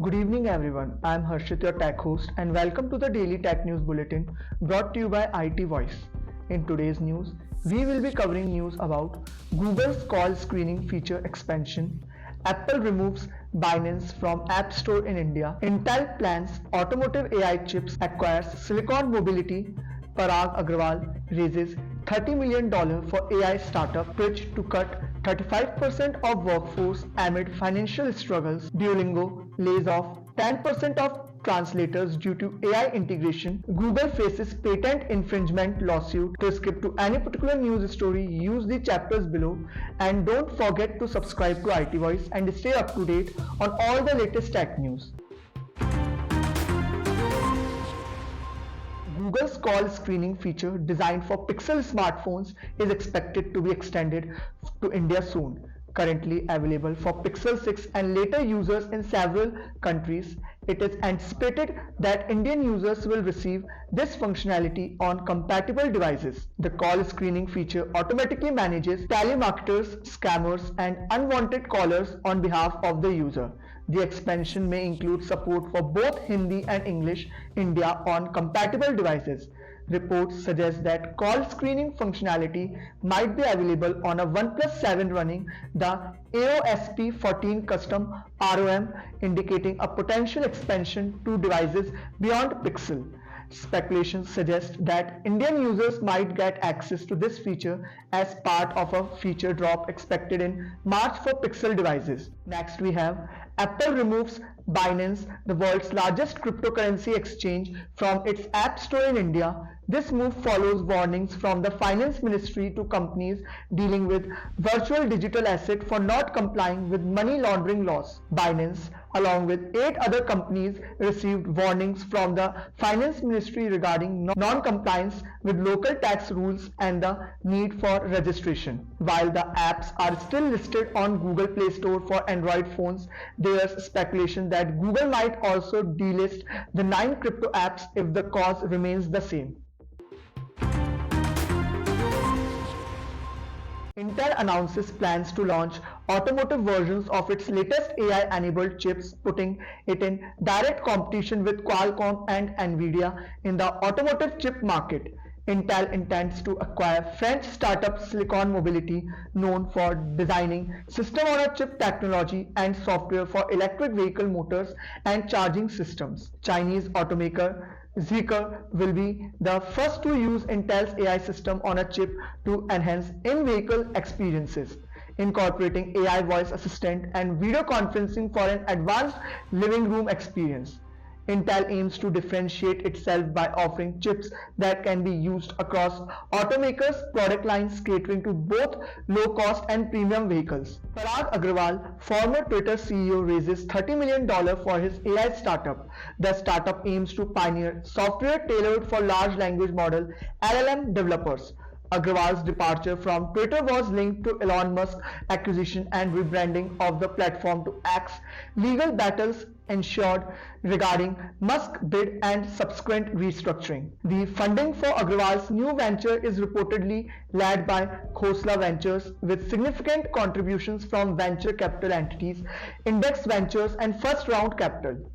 Good evening everyone. I am Harshit, your tech host, and welcome to the Daily Tech News Bulletin brought to you by IT Voice. In today's news, we will be covering news about Google's call screening feature expansion, Apple removes Binance from App Store in India, Intel plans automotive AI chips, acquires Silicon Mobility, Parag Agrawal raises $30 million for AI startup Twitch to cut 35% of workforce amid financial struggles. Duolingo lays off 10% of translators due to AI integration. Google faces patent infringement lawsuit. To skip to any particular news story, use the chapters below, and don't forget to subscribe to IT Voice and stay up to date on all the latest tech news. Google's call screening feature designed for Pixel smartphones is expected to be extended to India soon. Currently available for Pixel 6 and later users in several countries, it is anticipated that Indian users will receive this functionality on compatible devices. The call screening feature automatically manages telemarketers, scammers, and unwanted callers on behalf of the user. The expansion may include support for both Hindi and English India on compatible devices. Reports suggest that call screening functionality might be available on a OnePlus 7 running the AOSP14 custom ROM, indicating a potential expansion to devices beyond Pixel. Speculation suggests that Indian users might get access to this feature as part of a feature drop expected in March for Pixel devices. Next we have Apple removes Binance, the world's largest cryptocurrency exchange, from its App Store in India. This move follows warnings from the Finance Ministry to companies dealing with virtual digital asset for not complying with money laundering laws. Binance, along with 8 other companies, received warnings from the Finance Ministry regarding non-compliance with local tax rules and the need for registration. While the apps are still listed on Google Play Store for Android phones, there's speculation that Google might also delist the 9 crypto apps if the cause remains the same. Intel announces plans to launch automotive versions of its latest AI-enabled chips, putting it in direct competition with Qualcomm and Nvidia in the automotive chip market. Intel intends to acquire French startup Silicon Mobility, known for designing system-on-a-chip technology and software for electric vehicle motors and charging systems. Chinese automaker Zeekr will be the first to use Intel's AI system on a chip to enhance in-vehicle experiences, incorporating AI voice assistant and video conferencing for an advanced living room experience. Intel aims to differentiate itself by offering chips that can be used across automakers' product lines, catering to both low-cost and premium vehicles. Parag Agrawal, former Twitter CEO, raises $30 million for his AI startup. The startup aims to pioneer software tailored for large language model (LLM) developers. Agrawal's departure from Twitter was linked to Elon Musk's acquisition and rebranding of the platform to X. Legal battles ensued regarding Musk's bid and subsequent restructuring. The funding for Agrawal's new venture is reportedly led by Khosla Ventures, with significant contributions from venture capital entities, Index Ventures, and First Round Capital.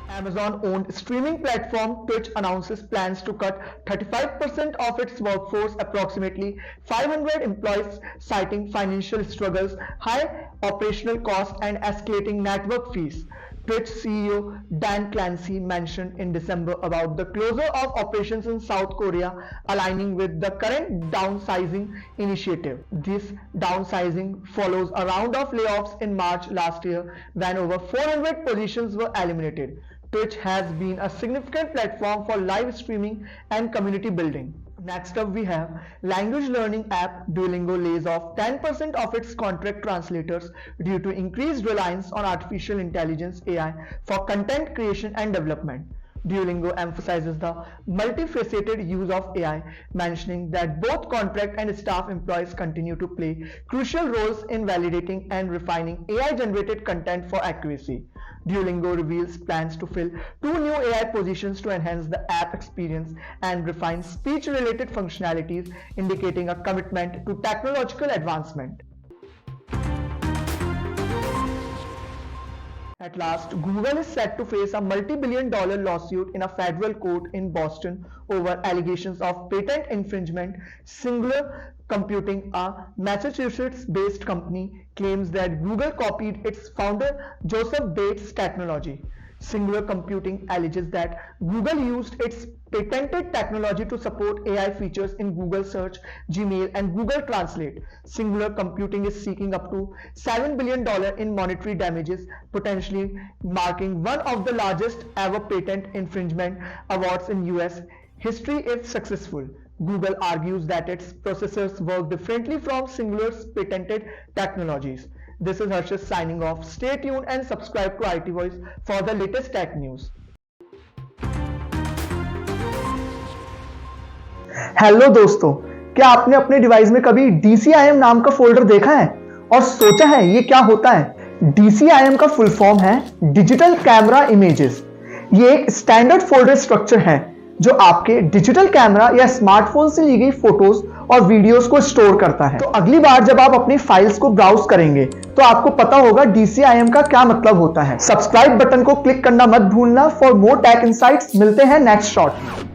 Amazon-owned streaming platform Twitch announces plans to cut 35% of its workforce, approximately 500 employees, citing financial struggles, high operational costs, and escalating network fees. Twitch CEO Dan Clancy mentioned in December about the closure of operations in South Korea, aligning with the current downsizing initiative. This downsizing follows a round of layoffs in March last year when over 400 positions were eliminated. Twitch has been a significant platform for live streaming and community building. Next up we have language learning app Duolingo lays off 10% of its contract translators due to increased reliance on artificial intelligence (AI) for content creation and development. Duolingo emphasizes the multifaceted use of AI, mentioning that both contract and staff employees continue to play crucial roles in validating and refining AI-generated content for accuracy. Duolingo reveals plans to fill 2 new AI positions to enhance the app experience and refine speech-related functionalities, indicating a commitment to technological advancement. At last, Google is set to face a multi-billion-dollar lawsuit in a federal court in Boston over allegations of patent infringement. Singular Computing, a Massachusetts-based company, claims that Google copied its founder Joseph Bates' technology. Singular Computing alleges that Google used its patented technology to support AI features in Google Search, Gmail, and Google Translate. Singular Computing is seeking up to $7 billion in monetary damages, potentially marking one of the largest ever patent infringement awards in US history if successful. Google argues that its processors work differently from Singular's patented technologies. This is Harshit signing off. Stay tuned and subscribe to IT Voice for the latest tech news. Hello दोस्तों, क्या आपने अपने device में कभी DCIM नाम का folder देखा है और सोचा है ये क्या होता है? DCIM का फुल फॉर्म है डिजिटल कैमरा इमेजेस। ये एक स्टैंडर्ड फोल्डर स्ट्रक्चर है जो आपके डिजिटल कैमरा या स्मार्टफोन से ली गई फोटोज और वीडियोस को स्टोर करता है। तो अगली बार जब आप अपनी फाइल्स को ब्राउज करेंगे तो आपको पता होगा DCIM का क्या मतलब होता है। सब्सक्राइब बटन को क्लिक करना मत भूलना फॉर मोर टेक इनसाइट्स। मिलते हैं नेक्स्ट शॉट में।